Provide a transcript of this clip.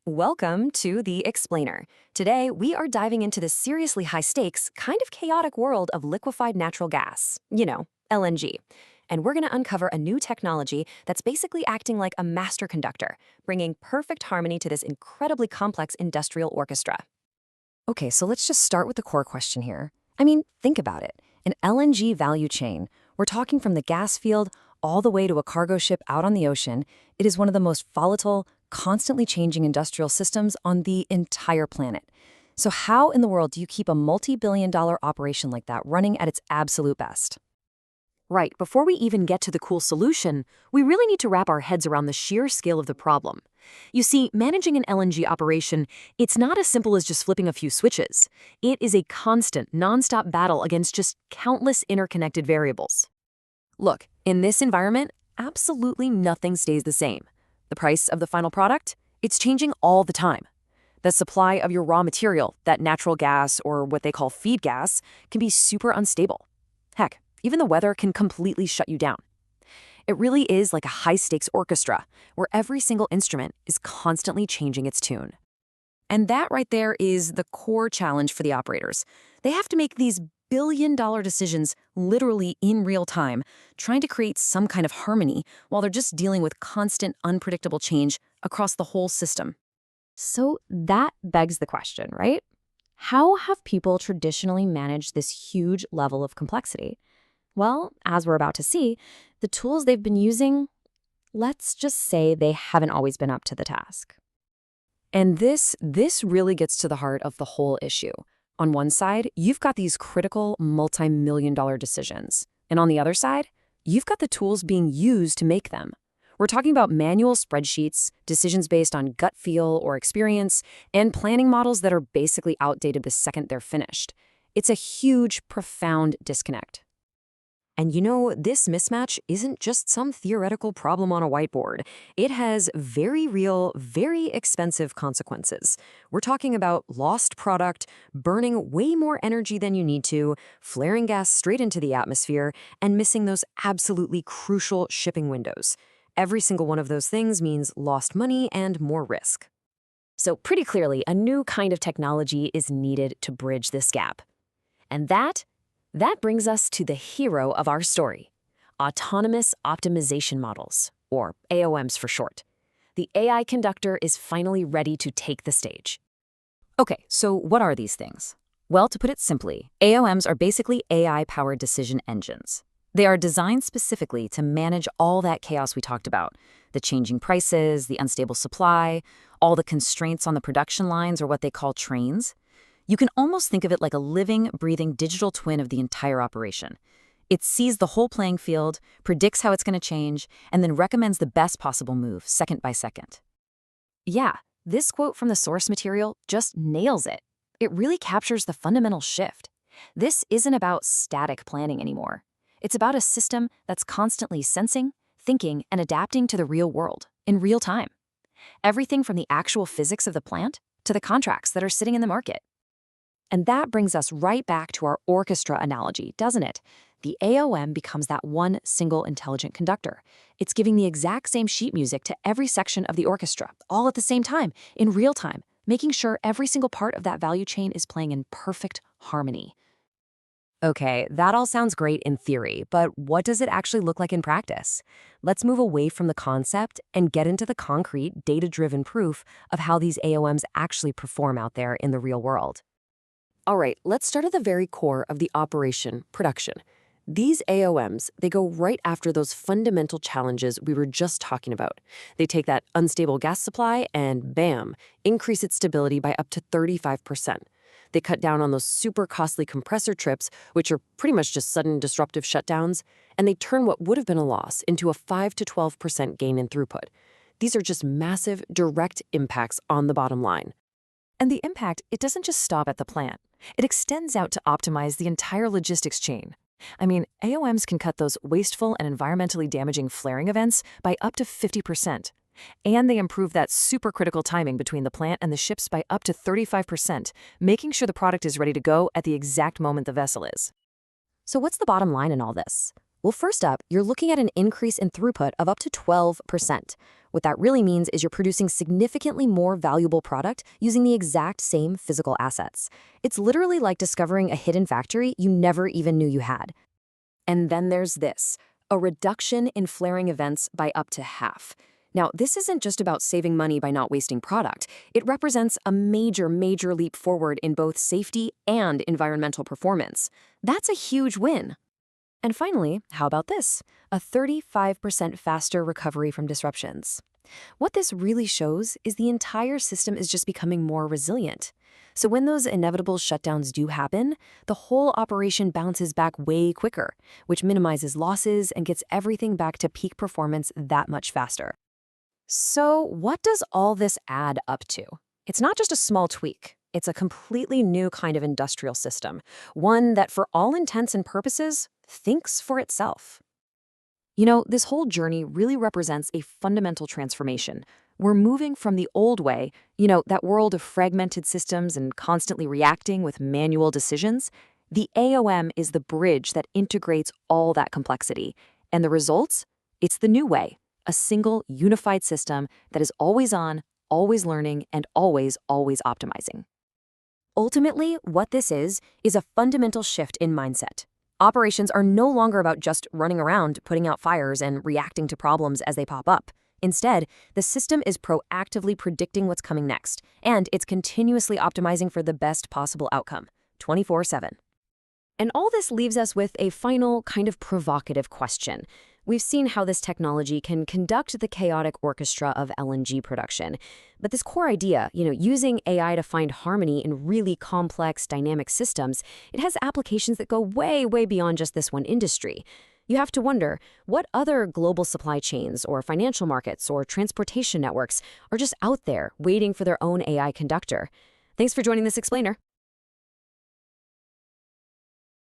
Welcome to The Explainer. Today, we are diving into the seriously high stakes, kind of chaotic world of liquefied natural gas, LNG. And we're going to uncover a new technology that's basically acting like a master conductor, bringing perfect harmony to this incredibly complex industrial orchestra. Okay, so let's just start with the core question here. Think about it. An LNG value chain, we're talking from the gas field all the way to a cargo ship out on the ocean. It is one of the most volatile, constantly changing industrial systems on the entire planet. So how in the world do you keep a multi-billion-dollar operation like that running at its absolute best? Right, before we even get to the cool solution, we really need to wrap our heads around the sheer scale of the problem. You see, managing an LNG operation, it's not as simple as just flipping a few switches. It is a constant, non-stop battle against just countless interconnected variables. Look, in this environment, absolutely nothing stays the same. The price of the final product? It's changing all the time. The supply of your raw material, that natural gas or what they call feed gas, can be super unstable. Heck, even the weather can completely shut you down. It really is like a high-stakes orchestra, where every single instrument is constantly changing its tune. And that right there is the core challenge for the operators. They have to make these billion-dollar decisions literally in real time, trying to create some kind of harmony while they're just dealing with constant, unpredictable change across the whole system. So that begs the question, right? How have people traditionally managed this huge level of complexity? Well, as we're about to see, the tools they've been using, let's just say they haven't always been up to the task. And this really gets to the heart of the whole issue. On one side, you've got these critical multi-million-dollar decisions. And on the other side, you've got the tools being used to make them. We're talking about manual spreadsheets, decisions based on gut feel or experience, and planning models that are basically outdated the second they're finished. It's a huge, profound disconnect. And this mismatch isn't just some theoretical problem on a whiteboard. It has very real, very expensive consequences. We're talking about lost product, burning way more energy than you need to, flaring gas straight into the atmosphere, and missing those absolutely crucial shipping windows. Every single one of those things means lost money and more risk. So pretty clearly, a new kind of technology is needed to bridge this gap. And that brings us to the hero of our story, autonomous optimization models, or AOMs for short. The AI conductor is finally ready to take the stage. Okay, so what are these things? Well, to put it simply, AOMs are basically AI-powered decision engines. They are designed specifically to manage all that chaos we talked about, the changing prices, the unstable supply, all the constraints on the production lines, or what they call trains. You can almost think of it like a living, breathing digital twin of the entire operation. It sees the whole playing field, predicts how it's going to change, and then recommends the best possible move, second by second. Yeah, this quote from the source material just nails it. It really captures the fundamental shift. This isn't about static planning anymore. It's about a system that's constantly sensing, thinking, and adapting to the real world, in real time. Everything from the actual physics of the plant to the contracts that are sitting in the market. And that brings us right back to our orchestra analogy, doesn't it? The AOM becomes that one single intelligent conductor. It's giving the exact same sheet music to every section of the orchestra, all at the same time, in real time, making sure every single part of that value chain is playing in perfect harmony. Okay, that all sounds great in theory, but what does it actually look like in practice? Let's move away from the concept and get into the concrete, data-driven proof of how these AOMs actually perform out there in the real world. All right, let's start at the very core of the operation, production. These AOMs, they go right after those fundamental challenges we were just talking about. They take that unstable gas supply and, bam, increase its stability by up to 35%. They cut down on those super costly compressor trips, which are pretty much just sudden disruptive shutdowns, and they turn what would have been a loss into a 5 to 12% gain in throughput. These are just massive, direct impacts on the bottom line. And the impact, it doesn't just stop at the plant. It extends out to optimize the entire logistics chain. AOMs can cut those wasteful and environmentally damaging flaring events by up to 50%. And they improve that supercritical timing between the plant and the ships by up to 35%, making sure the product is ready to go at the exact moment the vessel is. So what's the bottom line in all this? Well, first up, you're looking at an increase in throughput of up to 12%. What that really means is you're producing significantly more valuable product using the exact same physical assets. It's literally like discovering a hidden factory you never even knew you had. And then there's this, a reduction in flaring events by up to half. Now, this isn't just about saving money by not wasting product. It represents a major leap forward in both safety and environmental performance. That's a huge win. And finally, how about this? A 35% faster recovery from disruptions. What this really shows is the entire system is just becoming more resilient. So when those inevitable shutdowns do happen, the whole operation bounces back way quicker, which minimizes losses and gets everything back to peak performance that much faster. So what does all this add up to? It's not just a small tweak. It's a completely new kind of industrial system, one that for all intents and purposes thinks for itself. You know, this whole journey really represents a fundamental transformation. We're moving from the old way, that world of fragmented systems and constantly reacting with manual decisions. The AOM is the bridge that integrates all that complexity. And the results? It's the new way, a single, unified system that is always on, always learning, and always optimizing. Ultimately, what this is a fundamental shift in mindset. Operations are no longer about just running around, putting out fires, and reacting to problems as they pop up. Instead, the system is proactively predicting what's coming next, and it's continuously optimizing for the best possible outcome, 24/7. And all this leaves us with a final, kind of provocative question. We've seen how this technology can conduct the chaotic orchestra of LNG production. But this core idea, using AI to find harmony in really complex, dynamic systems, it has applications that go way beyond just this one industry. You have to wonder, what other global supply chains or financial markets or transportation networks are just out there waiting for their own AI conductor? Thanks for joining this explainer.